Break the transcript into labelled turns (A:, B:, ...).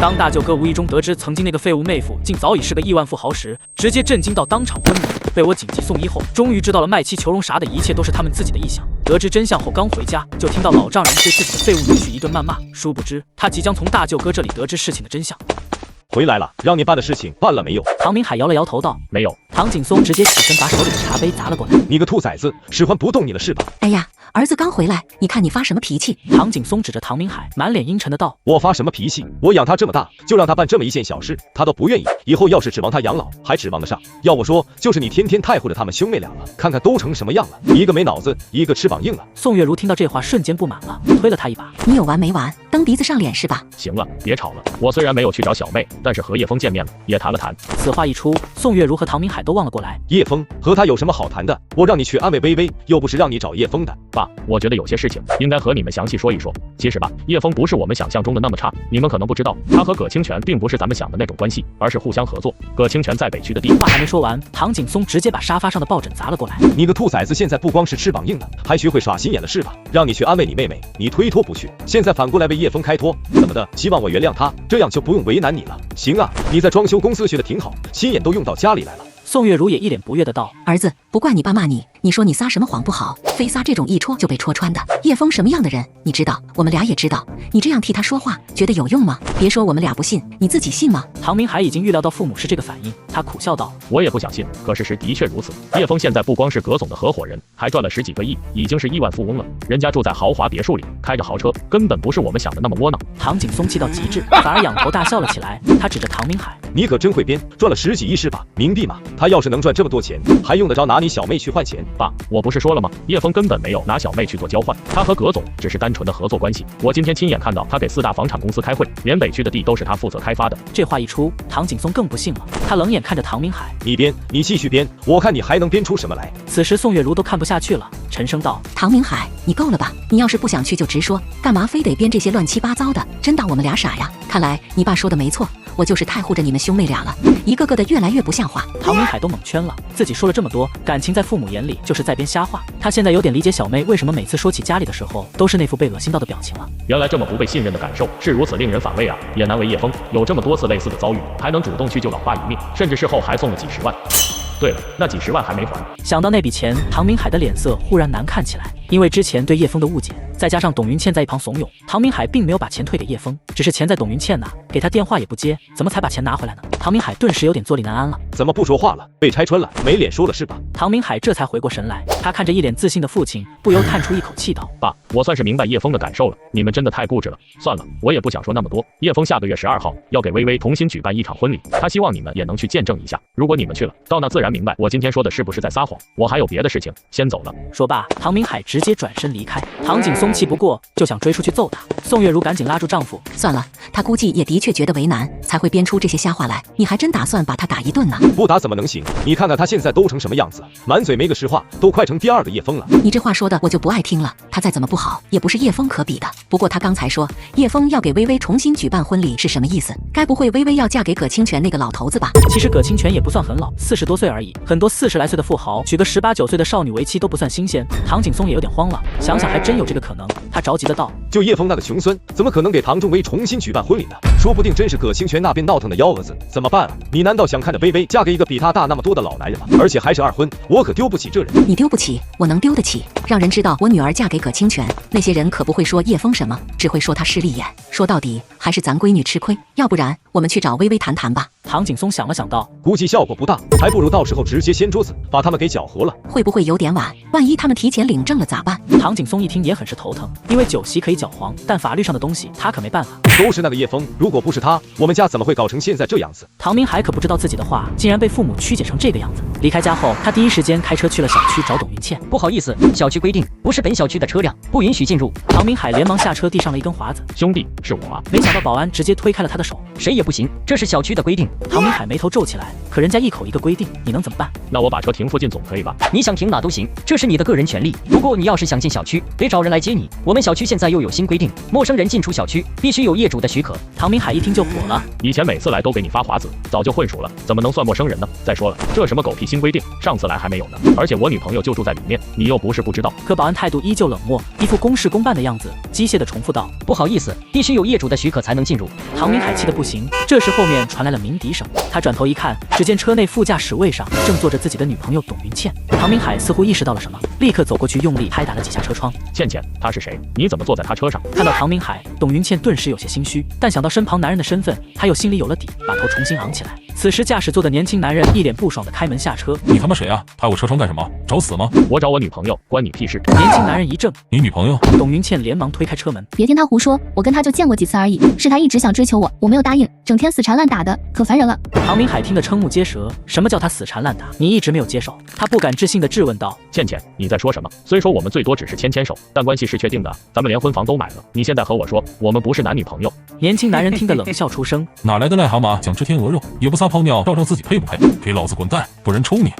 A: 当大舅哥无意中得知曾经那个废物妹夫竟早已是个亿万富豪时，直接震惊到当场昏迷。被我紧急送医后，终于知道了卖妻求荣啥的一切都是他们自己的臆想。得知真相后，刚回家就听到老丈人对自己的废物女婿一顿谩骂。殊不知，他即将从大舅哥这里得知事情的真相。
B: 回来了，让你办的事情办了没有？
A: 唐明海摇了摇头道：“没有。”唐景松直接起身把手里的茶杯砸了过来：“
B: 你个兔崽子，使唤不动你了是吧？”
C: 哎呀，儿子刚回来，你看你发什么脾气？
A: 唐景松指着唐明海，满脸阴沉的道：“
B: 我发什么脾气？我养他这么大，就让他办这么一件小事，他都不愿意。以后要是指望他养老，还指望得上？要我说，就是你天天太护着他们兄妹俩了，看看都成什么样了，一个没脑子，一个翅膀硬了。”
A: 宋月如听到这话，瞬间不满了，推了他一把：“
C: 你有完没完？蹬鼻子上脸是吧？”
D: 行了，别吵了。我虽然没有去找小妹，但是和叶枫见面了，也谈了谈。
A: 此话一出，宋月如和唐明海都望了过来。
B: 叶枫和他有什么好谈的？我让你去安慰微微，又不是让你找叶枫的。
D: 爸，我觉得有些事情应该和你们详细说一说。其实吧，叶枫不是我们想象中的那么差。你们可能不知道，他和葛清泉并不是咱们想的那种关系，而是互相合作。葛清泉在北区的地，
A: 话还没说完，唐景松直接把沙发上的抱枕砸了过来。
B: 你个兔崽子，现在不光是翅膀硬了，还学会耍心眼了是吧？让你去安慰你妹妹，你推脱不去，现在反过来为叶枫开脱，怎么的？希望我原谅他，这样就不用为难你了。行啊，你在装修公司学的挺好，心眼都用到家里来了。
A: 宋月如也一脸不悦的道：“
C: 儿子，不怪你爸骂你，你说你撒什么谎不好，非撒这种一戳就被戳穿的。叶枫什么样的人，你知道，我们俩也知道。你这样替他说话，觉得有用吗？别说我们俩不信，你自己信吗？”
A: 唐明海已经预料到父母是这个反应，他苦笑道：“
D: 我也不想信，可事实的确如此。叶枫现在不光是葛总的合伙人，还赚了10几个亿，已经是亿万富翁了。人家住在豪华别墅里，开着豪车，根本不是我们想的那么窝囊。”
A: 唐景松气到极致，反而仰头大笑了起来。他指着唐明海：“
B: 你可真会编，赚了10几亿是吧？冥币嘛，他要是能赚这么多钱，还用得着拿你小妹去换钱？”
D: 爸，我不是说了吗？叶枫根本没有拿小妹去做交换，他和葛总只是单纯的合作关系。我今天亲眼看到他给4大房产公司开会，连北区的地都是他负责开发的。
A: 这话一出，唐景松更不信了，他冷眼看着唐明海：“
B: 你编，你继续编，我看你还能编出什么来。”
A: 此时宋月如都看不下去了，沉声道：“
C: 唐明海，你够了吧？你要是不想去就直说，干嘛非得编这些乱七八糟的？真当我们俩傻呀？看来你爸说的没错，我就是太护着你们兄妹俩了，一个个的越来越不像话。”
A: 唐明海都蒙圈了，自己说了这么多，感情在父母眼里就是在编瞎话。他现在有点理解小妹为什么每次说起家里的时候都是那副被恶心到的表情了。
D: 原来这么不被信任的感受是如此令人反胃啊！也难为叶枫有这么多次类似的遭遇，还能主动去救老爸一命，甚至事后还送了几十万。对了，那几十万还没还。
A: 想到那笔钱，唐明海的脸色忽然难看起来。因为之前对叶枫的误解，再加上董云倩在一旁怂恿，唐明海并没有把钱退给叶枫，只是钱在董云倩那，给他电话也不接，怎么才把钱拿回来呢？唐明海顿时有点坐立难安了。
B: 怎么不说话了？被拆穿了，没脸说了是吧？
A: 唐明海这才回过神来，他看着一脸自信的父亲，不由叹出一口气道：“
D: 爸，我算是明白叶枫的感受了，你们真的太固执了。算了，我也不想说那么多。叶枫下个月12号要给微微重新举办一场婚礼，他希望你们也能去见证一下。如果你们去了，到那自然明白我今天说的是不是在撒谎。我还有别的事情，先走了。”
A: 说罢，唐明海直接转身离开。唐景松气不过，就想追出去揍他。宋月如赶紧拉住丈夫：“
C: 算了，他估计也的确觉得为难，才会编出这些瞎话来。你还真打算把他打一顿呢？
B: 不打怎么能行？你看看他现在都成什么样子，满嘴没个实话，都快成第2个叶枫了。”
C: 你这话说的我就不爱听了。他再怎么不好，也不是叶枫可比的。不过他刚才说叶枫要给微微重新举办婚礼是什么意思？该不会微微要嫁给葛清泉那个老头子吧？
A: 其实葛清泉也不算很老，40多岁而已。很多40来岁的富豪娶个18、19岁的少女为妻都不算新鲜。唐景松也有点慌了，想想还真有这个可能。他着急的道：“
B: 就叶枫那个穷孙，怎么可能给唐仲威重新举办婚礼呢？说不定真是葛清泉那边闹腾的幺蛾子，怎么办啊？你难道想看着微微嫁给一个比他大那么多的老男人吗？而且还是2婚，我可丢不起这人。”
C: 你丢不起，我能丢得起。让人知道我女儿嫁给葛清泉，那些人可不会说叶枫什么，只会说他势利眼。说到底还是咱闺女吃亏，要不然我们去找微微谈谈吧。
A: 唐景松想了想道：“
B: 估计效果不大，还不如到时候直接掀桌子，把他们给搅和了。
C: 会不会有点晚？万一他们提前领证了咋办？”
A: 唐景松一听也很是头疼，因为酒席可以搅黄，但法律上的东西他可没办法。
B: 都是那个叶枫，如果不是他，我们家怎么会搞成现在这样子？
A: 唐明海可不知道自己的话竟然被父母曲解成这个样子。离开家后，他第一时间开车去了小区找董云倩。
E: 不好意思，小区规定不是本小区的车辆不允许进入。
A: 唐明海连忙下车递上了一根华子：“
D: 兄弟，是我啊！”
A: 没想到保安直接推开了他的手：“
E: 谁也不行，这是小区的规定。”
A: 唐明海眉头皱起来，可人家一口一个规定，你能怎么办？
D: 那我把车停附近总可以吧？
E: 你想停哪都行，这是你的个人权利。不过你要是想进小区，得找人来接你。我们小区现在又有新规定，陌生人进出小区必须有业主的许可。
A: 唐明海一听就火了，
D: 以前每次来都给你发华子，早就混熟了，怎么能算陌生人呢？再说了，这什么狗屁新规定，上次来还没有呢。而且我女朋友就住在里面，你又不是不知道。
A: 可保安态度依旧冷漠，一副公事公办的样子，机械的重复道：“
E: 不好意思，必须有业主的许可才能进入。”
A: 唐明海气得不行。情。这时后面传来了鸣笛声，他转头一看，只见车内副驾驶位上正坐着自己的女朋友董云倩。唐明海似乎意识到了什么，立刻走过去，用力拍打了几下车窗。
D: 倩倩，他是谁？你怎么坐在他车上？
A: 看到唐明海，董云倩顿时有些心虚，但想到身旁男人的身份，她又心里有了底，把头重新昂起来。此时驾驶座的年轻男人一脸不爽地开门下车。
F: 你他妈谁啊？拍我车窗干什么？找死吗？
D: 我找我女朋友，关你屁事！
A: 年轻男人一怔，
F: 你女朋友？
A: 董云倩连忙推开车门。
G: 别听他胡说，我跟他就见过几次而已，是他一直想追求我，我没有答应，整天死缠烂打的，可烦人了。
A: 唐明海听得瞠目结舌，什么叫他死缠烂打？你一直没有接手？他不敢置信地质问道。
D: 倩倩，你在说什么？虽说我们最多只是牵牵手，但关系是确定的，咱们连婚房都买了，你现在和我说我们不是男女朋友？
A: 年轻男人听得冷笑出声，
F: 哪来的癞蛤蟆想吃天鹅肉，也不撒泡尿照照自己配不配？给老子滚蛋，不然抽你！